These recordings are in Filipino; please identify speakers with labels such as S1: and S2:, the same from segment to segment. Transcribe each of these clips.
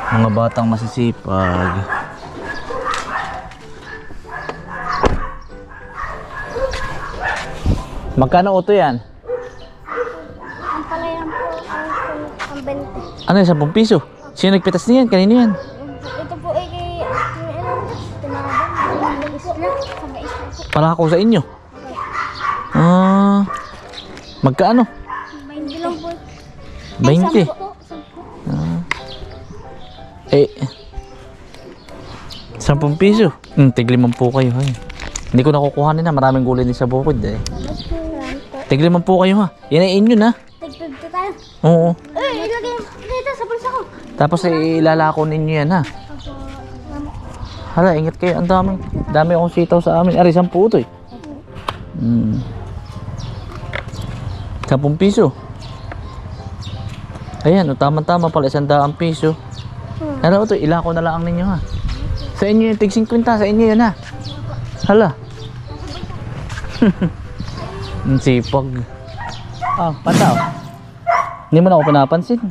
S1: Mga batang masisipag. Magkano auto yan?
S2: Ang palayan po ang 20.
S1: Ano yung 10 piso? Sino nagpitas niyan? Kanino yan?
S2: Ito po ay kay tinawag isla sa isla po.
S1: Palako sa inyo? Ah, magkano?
S2: 20 lang po.
S1: 20? Eh, 10 piso. Tig-5 po kayo. Ay. Hindi ko nakukuhanin na. Maraming gulay din sa bukid eh. Tig-5 po kayo ha. Yan ay inyo na.
S2: Tig-50 tayo.
S1: Oo.
S2: Ilagay dito sa bulsa ko.
S1: Tapos ilalako ninyo yan ha. Hala, ingat kayo. Ang dami akong sitaw sa amin. Ari, 10 ito eh. 10 piso. Ayan, tama-tama pala. 100 piso. Ano ito, ilako na lang ninyo ha. Sa inyo yung tig-50, sa inyo yun ha. Hala. Ang sipag. Ah, pata oh. Hindi mo na ako pinapansin.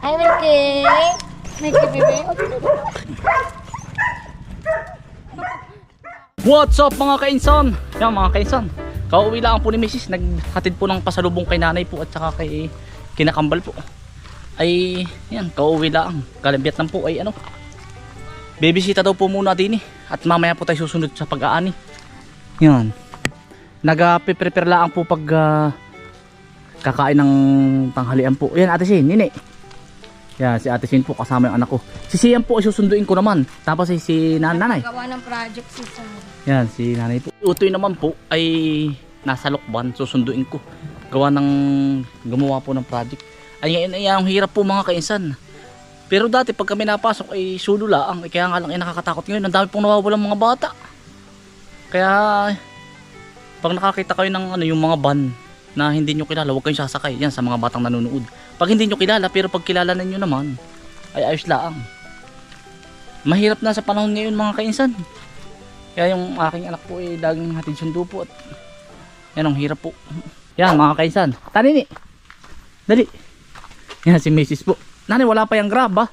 S2: Ay, Milky. Milky, baby.
S3: What's up mga kainsan? Yan mga kainsan, kauwi lang po ni Mrs. Naghatid po ng pasalubong kay nanay po at saka kay kinakambal po. Ay yan, kauwi lang. Kalambiyat lang po ay ano, bibisita daw po muna din eh. At mamaya po tayo susunod sa pag-aani. Yan, nag-prepare lang po pag kakain ng tanghalian po. Yan ate Sin, nini. Yan si ate Sin po kasama yung anak ko. Si Sian po ay susunduin ko naman. Tapos si nanay.
S2: Gawa ng project si Sam.
S3: Yan, si nanay po. Utoy naman po ay nasa Lokban, susunduin ko. Gawa ng gumawa po ng project. Ay ngayon ay ang hirap po mga kainsan. Pero dati pag kami napasok ay sulo lang. Kaya nga lang ay nakakatakot ngayon. Ang dami pong nawawalang mga bata. Kaya pag nakakita kayo ng ano, yung mga van na hindi nyo kilala, huwag kayong sasakay. Yan sa mga batang nanonood. Pag hindi nyo kilala, pero pag kilala ninyo naman, ay ayos lang. Mahirap na sa panahon ngayon mga kainsan. Kaya yung aking anak po ay laging hatid sundo po at yan ang hirap po. Yan mga kainsan, tanini, dali. Yan si Mrs. po. Nanay, wala pa yung grab ha.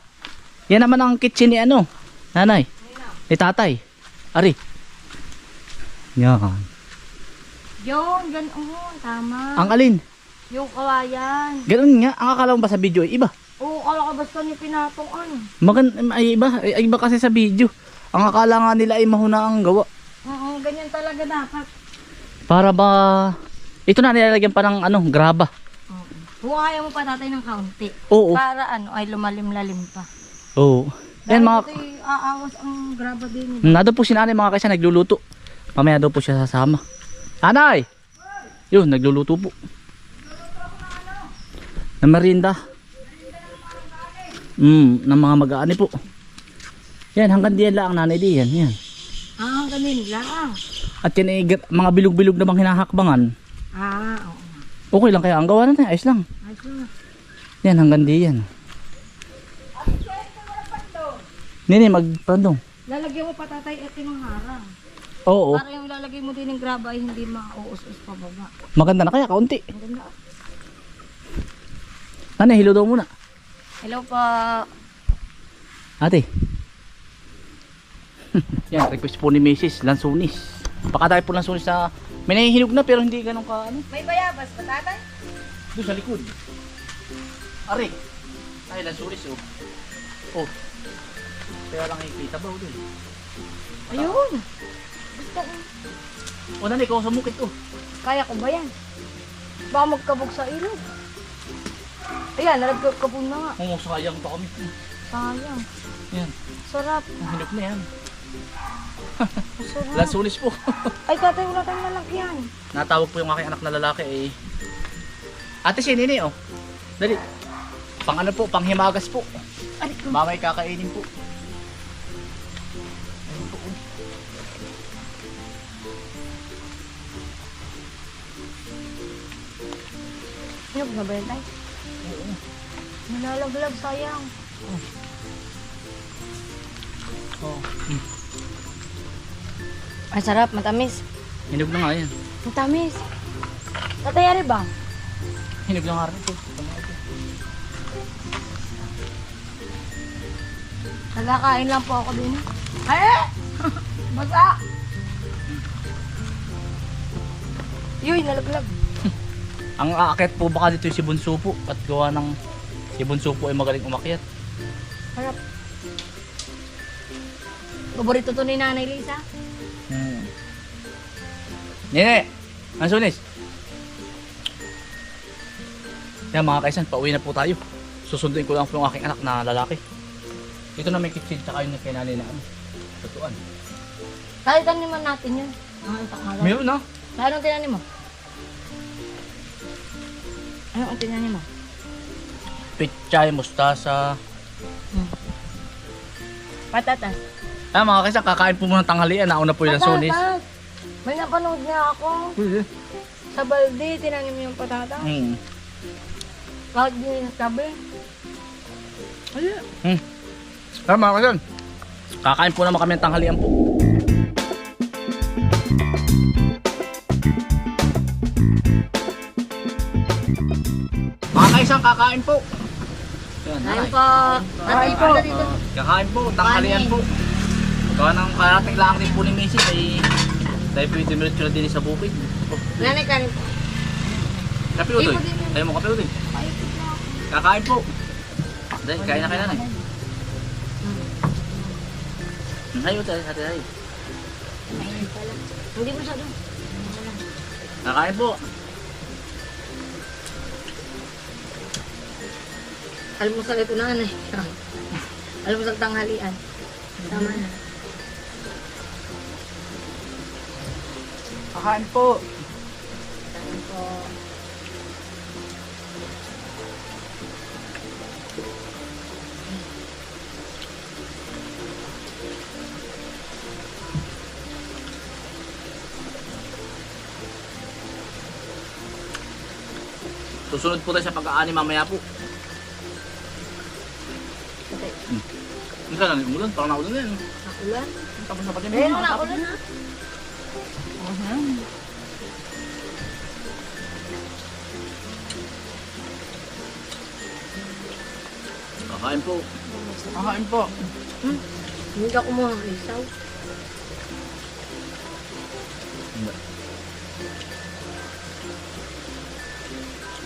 S3: Yan naman ang kitchen ni ano, nanay, ni tatay. Ari. Yan.
S2: Yung, ganoon, tama.
S3: Ang alin?
S2: Yung kawayan.
S3: Ganun nga, ang akala mo ba sa video ay iba?
S2: Oo, kala ka basta niya pinatong ano.
S3: Ay iba kasi sa video. Ang akala nga nila ay mahuna ang gawa.
S2: Oo, ganyan talaga dapat.
S3: Para ba ito na nilalagyan pa ng ano, graba.
S2: Kung ayaw mo pa tatay ng kaunti.
S3: Oo.
S2: Para ano, ay lumalim-lalim pa.
S3: Oo. Yan mga
S2: Dahil ito'y aawas ang graba din.
S3: nado po si nanay mga kaysa nagluluto. Mamaya daw po siya sasama. Nanay! Yun, nagluluto po. Na merinda. Ng mga mag-aani po. Yan, hanggang diyan lang nanay diyan. Yan.
S2: Ah, ganun lang.
S3: At yan ay mga bilog-bilog na bang hinahakbangan.
S2: Ah, oo.
S3: Okay lang kaya ang gawa natin, ayos lang. Yan, hanggang diyan. Nini, magpandong.
S2: Lalagyan mo pa tatay ito ng harang.
S3: Oo.
S2: Para yung lalagay mo din ng graba ay hindi mauus-us pa baba.
S3: Maganda na kaya, kaunti.
S2: Ang ganda.
S3: Nanay, hilo daw muna.
S2: Hello po.
S3: Ate. Yan, request po ni Mrs. Lansunis. Baka tayo po lansunis sa... May nahihinog na pero hindi ganun ka ano.
S2: May bayabas pa tatay?
S3: Doon sa likod. Are. Ay, lansunis oh. Oh. Kaya lang ikita ba doon?
S2: Ayun. Gusto ko.
S3: O nanay, kung sa mukit oh.
S2: Kaya ko ba yan? Baka magkabog sa ilog. Ayan, nalagkabog na nga.
S3: Oh, sayang pa kami.
S2: Sayang.
S3: Yan.
S2: Sarap.
S3: Ang hinog na yan.
S2: Sarap.
S3: Lansunis po.
S2: Ay tatay, wala tayong lalagyan.
S3: Natawag po yung aking anak na lalaki eh. Ate si Nini oh. Dali. Pang ano po, pang himagas po.
S2: Ay, ko.
S3: Mamay kakainin po. Ayun po. Oh.
S2: Hinog na ba yan tayo?
S3: Oo.
S2: Nalalaglag, sayang.
S3: Oh.
S2: Ay, sarap, matamis.
S3: Hinog na nga yan.
S2: Matamis. Tatayari ba?
S3: Hinog na nga rin ito.
S2: Nagkakain lang po ako din. Ay! Basa! Yuy, nalaglag.
S3: Ang aakyat po baka dito yung si Bunso po at gawa ng si Bunso po ay magaling umakyat.
S2: Harap. Paborito to ni Nanay Lisa.
S3: Nene! Ang sunis! Yan mga kaisan, pauwi na po tayo. Susunduin ko lang po yung aking anak na lalaki. Ito na may kitchen tsaka yung kinali na ano. Tutuan.
S2: Kahit taniman natin yun.
S3: Meron na.
S2: Anong tinanim mo? Anong tinanim mo?
S3: Pichay, mustasa.
S2: Patatas.
S3: Ah mga kaisan, kakain po muna ng tanghalian. Nauna po yung sunis.
S2: Patatas! May napanood niya ako. Sa balde, tinanim yung patatas. Bakit di nagsabi? Ayun.
S3: Ah mga kaisan, kakain po naman kami ng tanghalian po. Mga kaisan, kakain po. Yan,
S2: Kain
S3: nanay.
S2: po. Kain po.
S3: Kakain po, tanghalian po. Gawa ng karating lang din po ni Mrs. ay tayo po yung dimiretso na din sa bukid.
S2: Nanay, kain po.
S3: Kape utoy. Tayo mo kape utoy. Kakain po. Dahil kain na kayo nanay. Hayo tayo, hati tayo.
S2: Kain pala. Hindi mo siya doon.
S3: Kakain po.
S2: Almusal ito na, nanay. Almusal tanghalian. Tama na.
S3: Kakain po.
S2: Kain po.
S3: Susunod po tayo sa pag-aani mamaya po. Hindi ka lang umulan, parang naulan na yan.
S2: Nakulan?
S3: Tapos na pati mo.
S2: Ayun, nakulan na.
S3: Kakain po. Kakain po.
S2: Hindi ka kumuha ng isaw.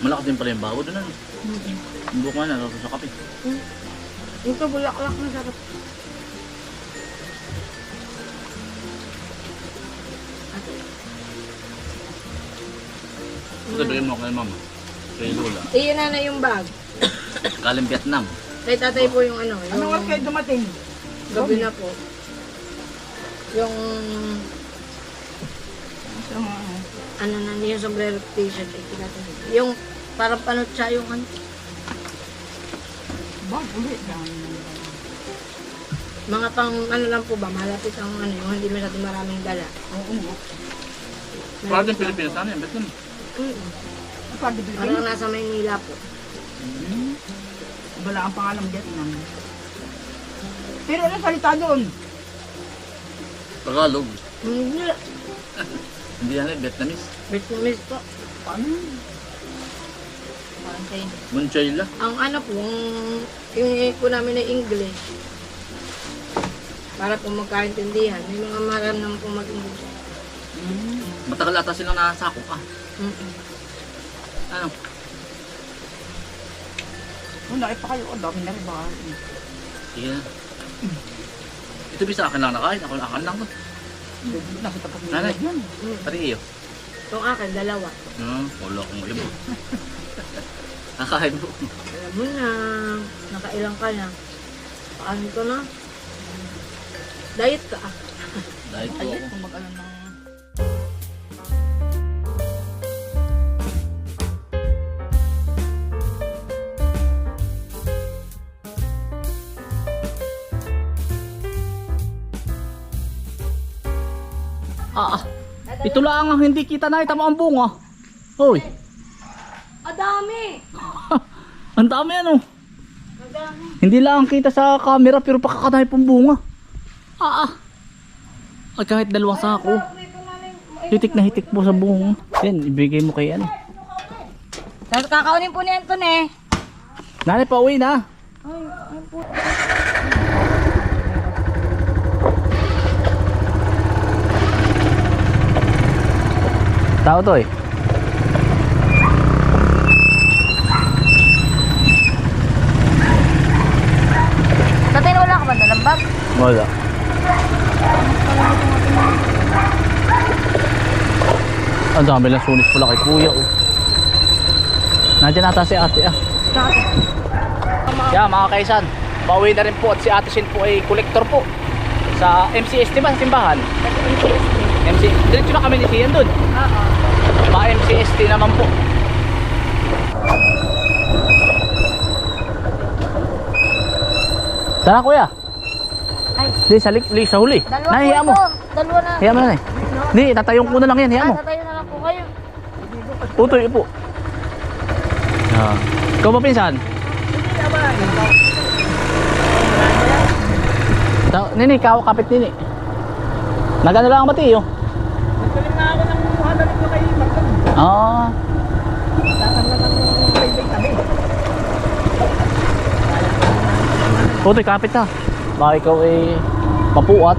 S3: Malaki din pala yung bawo doon ano. Yung buko nga na, sa kape.
S2: Ito, bulaklak na sarap.
S3: Ito bigyan mo kay mama. Kay Lola.
S2: Iyon na yung bag.
S3: Galing Vietnam.
S2: Kay tatay po yung ano. Yung
S4: Anong oras kayo dumating?
S2: gabi na po. Yung ano na yung sombrero t-shirt. Yung parang panot siya yung ano.
S4: Ba, ulit.
S2: Mga pang ano lang po ba, malapit ang ano, yung hindi masyadong maraming dala.
S4: Oo nga.
S3: Parang din Pilipinas ano yan, Vietnam.
S4: Pagdibilin.
S2: Parang nasa Maynila po.
S4: Wala ang pangalang Vietnam. Pero ano salita doon?
S3: Tagalog.
S2: Hindi.
S3: Hindi yan Vietnamese.
S2: Vietnamese po.
S4: Paano?
S3: Munchayla.
S2: Ang ano po, yung po namin na English. Para po magkaintindihan. May mga maranang po mag-English.
S3: Matagal ata silang nakasako ka. Ano?
S4: Oh, pa kayo. Oh, dami na rin ba?
S3: Sige na. Ito bisa akin lang nakain. Ako akin lang to.
S4: Nasa tapat ng
S3: Nanay.
S4: yan.
S3: Pati iyo.
S2: Yung akin, dalawa.
S3: Wala akong ibo. Nakain po.
S2: Alam mo na, nakailang ka na. Paano ko na? Diet ka ah.
S3: Dahil po
S4: Ayun,
S3: ako.
S4: kung mag-alam ng...
S3: Ito lang ang hindi kita na itama ang bunga. Hoy.
S2: Adami!
S3: Ang dami ano.
S2: Adami.
S3: Hindi lang kita sa camera pero pakakadami pong bunga. At kahit dalawang sako. Hitik na hitik po sa bunga. Yan, ibigay mo kay ano.
S2: Tapos kakaunin po ni Anton eh.
S3: Nanay, pauwi na.
S2: Ay po.
S1: Tao to eh.
S2: Tatay, wala ka ba dalang bag?
S1: Wala. Ang dami lang sunis pala kay kuya oh. Nandiyan ata si ate ah. Yeah, mga kaisan, pauwi na rin po at si ate Sin po ay kolektor po sa MCS, di ba? Sa simbahan? MC, diretso na kami ni Sian dun.
S2: Oo.
S1: Mga MCST naman po. Tara kuya.
S2: Ay.
S1: Di, sa huli.
S2: Dalawa
S1: Nahiya
S2: po
S1: mo.
S2: ito. Dalawa na.
S1: Hiya mo na eh. Di, tatayong ko na lang yan. Hiya mo.
S2: Tatayo na lang po kayo.
S1: Utoy po. Ah. Ikaw ba pinsan? Nini, kapit nini. Nagano lang ang mati oh.
S4: Nagkaling na ako ng halalit na kay Marlon.
S1: Ah.
S4: Tatanggal ng baybay tabi.
S1: Utoy, kapit ha. Baka ikaw ay mapuat.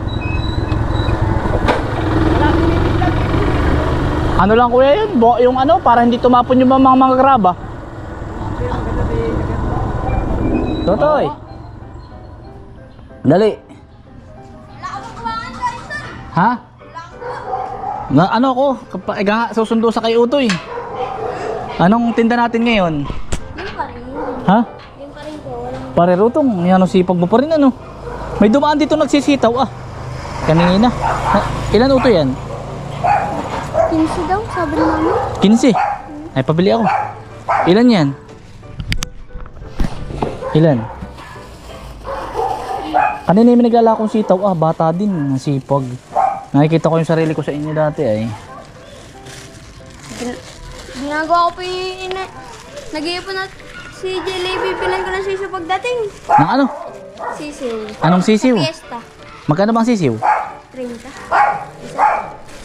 S1: Ano lang kuya yun? Yung ano, para hindi tumapon yung mga graba. Totoy. Dali. Ha? Na, ano ko? Susundo sa kay Utoy. Anong tinda natin ngayon?
S2: Yung pa rin.
S1: Ha?
S2: Yung pa rin po. Walang...
S1: Parerutong. Yan ang sipag mo pa rin ano. May dumaan dito nagsisitaw ah. Kanina. Ilan Utoy yan?
S2: 15 daw, sabi ni mama.
S1: 15. Ay, pabili ako. Ilan yan? Ilan? Kanina yung naglalakong sitaw. Ah, bata din. Nasipag. Nakikita ko yung sarili ko sa inyo dati ay.
S2: Ginagawa ko pa yung nag-iipon at si Jalebi, pilan ko ng sisiw pagdating.
S1: Nang ano?
S2: Sisiw.
S1: Anong sisiw?
S2: Fiesta.
S1: Magkano bang sisiw?
S2: 30.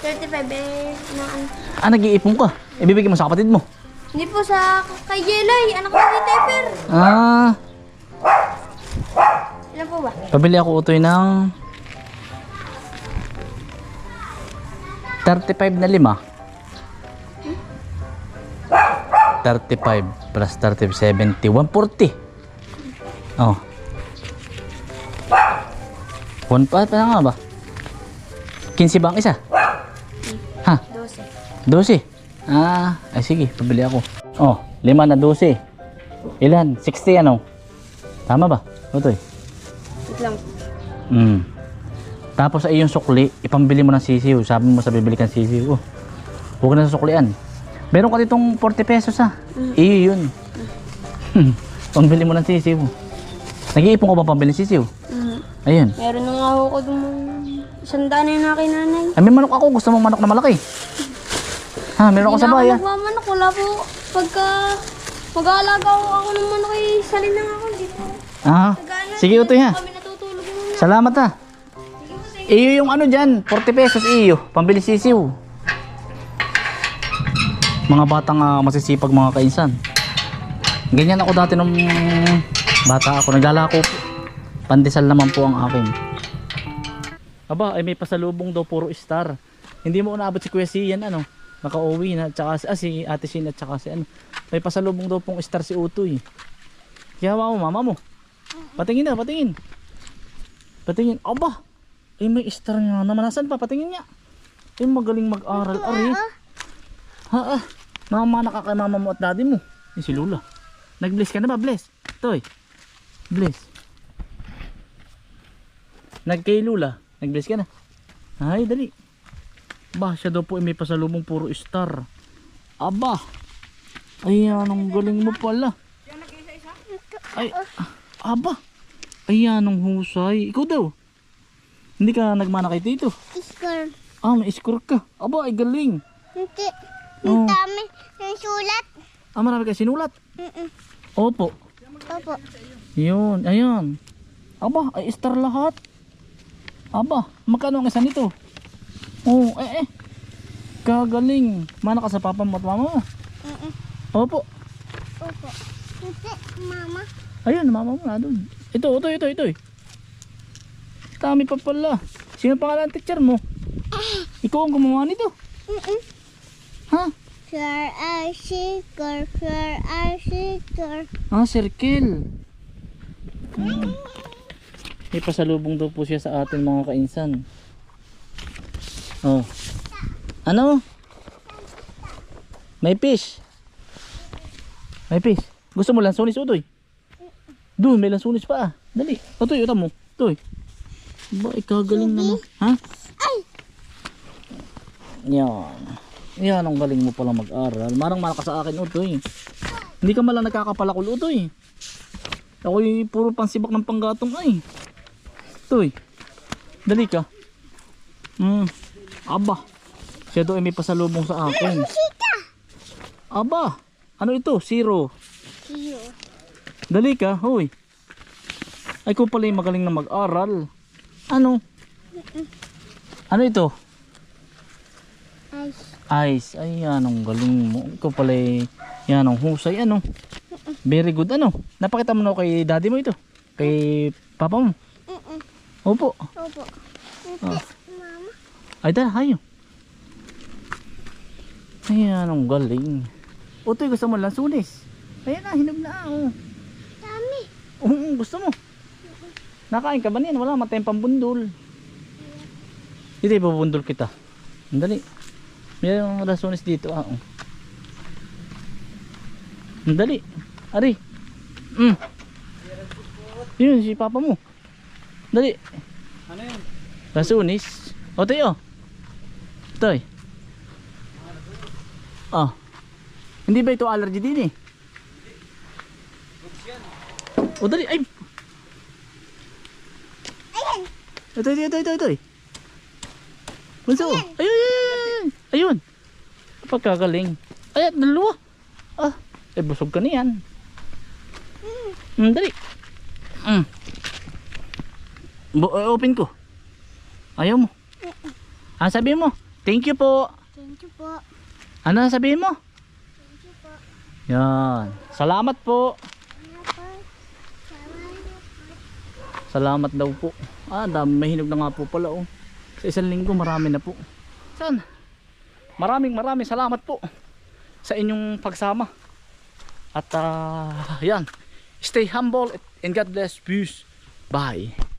S2: 35 eh, na ano.
S1: Ah, nag-iipon ka. Ibibigay mo sa kapatid mo.
S2: Hindi po sa kay Jelay, anak ko ni Tepper.
S1: Ah,
S2: Ilan po ba?
S1: pabili ako Utoy ng 35 na 5. 35 plus 30, 70, 140. Oh. 1 pa nga ba? 15 ba ang isa? Ha?
S2: 12.
S1: 12. Ah, ay sige, pabili ako. Oh, 5 na 12. Ilan? 60 ano? Tama ba? Utoy.
S2: Wait lang.
S1: Tapos ay yung sukli, ipambili mo ng sisiw. Sabi mo sa bibili kang sisiw. Oh. Huwag na sa suklian. Meron ka ditong 40 pesos ha. Iyo yun. Pambili mo ng sisiw. Nag-iipon ko ba pambili ng sisiw? Ayun.
S2: Meron na nga ako dun sandaan na yun na kay nanay.
S1: Ay, may manok ako. Gusto mong manok na malaki. Ha, meron ako sa bayan.
S2: Hindi na ako magmamanok. Wala po. Pagka mag-aalaga ako ng manok ay salin lang ako dito.
S1: Ah, sige Utoy ha.
S2: Kami natutulog muna.
S1: Salamat ha. Iyo yung ano dyan, 40 pesos iyo. Pambili sisiw. Mga batang masisipag mga kainsan. Ganyan ako dati nung bata ako. Naglalako po. Pandesal naman po ang akin. Aba, ay may pasalubong daw puro star. Hindi mo naabot si Kuya Sian ano. Nakauwi na. Tsaka, si Ate Sin at tsaka si ano. May pasalubong daw pong star si Utoy. Kaya mo mama mo. Patingin na, patingin. Patingin. Aba, ay may star nga naman. Nasaan pa? Patingin niya. Ay magaling mag-aral. Ari. Ha ah. Mama nakakay mama mo at daddy mo. Yung si Lula. Nag-bless ka na ba? Bless. Toy. Bless. Nag-kay Lula. Nag-bless ka na. Ay, dali. Ba, siya daw po ay may pasalubong puro star. Aba. Ay, anong galing mo pala. Ay, aba. Ay, anong husay. Ikaw daw. Hindi ka nagmana kay Tito.
S2: Score.
S1: Ah, may score ka. Aba, ay galing.
S2: Hindi.
S1: Oh.
S2: Ang dami ng sulat.
S1: Ah, marami ka sinulat. Opo.
S2: Opo.
S1: Yun, ayun. Aba, ay star lahat. Aba, magkano ang isa nito? Oh, kagaling. Mana ka sa papa mo at mama mo? Opo.
S2: Opo. Hindi, mama.
S1: Ayun, mama mo na doon. Ito. Dami pa pala. Sino pangalan ng teacher mo? Ikaw ang gumawa nito? Ha?
S2: Sure, I shaker. Sure, I shaker.
S1: Ah, circle. May pasalubong daw po siya sa atin mga kainsan. Oh. Ano? May fish. May fish. Gusto mo lansunis, Utoy? Doon, may lansunis pa ah. Dali. Utoy, utam mo. Utoy. Ba, ikagaling naman. Ha? Yan. Yan ang galing mo pala mag-aral. Marang malakas sa akin, Utoy. Hindi ka malang nagkakapalakul, Utoy. Ako'y puro pansibak ng panggatong ay. Utoy. Dali ka. Aba. Siya doon ay may pasalubong sa akin. Aba. Ano ito? Zero. Dali ka, hoy. Ay ko pala yung magaling na mag-aral. Ano? Ano ito? Ice. Ay, anong galing mo. Ikaw pala yan ang husay. Ano? Very good. Ano? Napakita mo na kay daddy mo ito? Kay papa mo? Opo.
S2: Opo.
S1: Ah. Ay, hayo. Ay, anong galing. Utoy, gusto mo lansunis? Ayan na, hinog na. Oh.
S2: Dami.
S1: Gusto mo? Nakain ka ba niyan? Wala, matayang pambundol. Dito, ipabundol kita. Andali. Mayroong lansunis dito. Ah, oh. Andali. Ari. Yun, si papa mo. Dali.
S3: Ano yun?
S1: Lansunis. O, tayo. Toy. Ah. Hindi ba ito allergy din eh? O, dali. Ay. Ito. Bunso. Ayun. Ayun. Pagkagaling. Ay, dalawa. Ah. Eh, busog ka niyan. Dali. Open ko. Ayaw mo. Ano sabihin mo? Thank you po.
S2: Thank you po.
S1: Ano sabihin mo?
S2: Thank you po.
S1: Yan. Salamat po. Salamat daw po. Ah, dami. Mahinog na nga po pala oh. Sa isang linggo marami na po. San? Maraming salamat po sa inyong pagsama. At yan. Stay humble and God bless. Peace. Bye.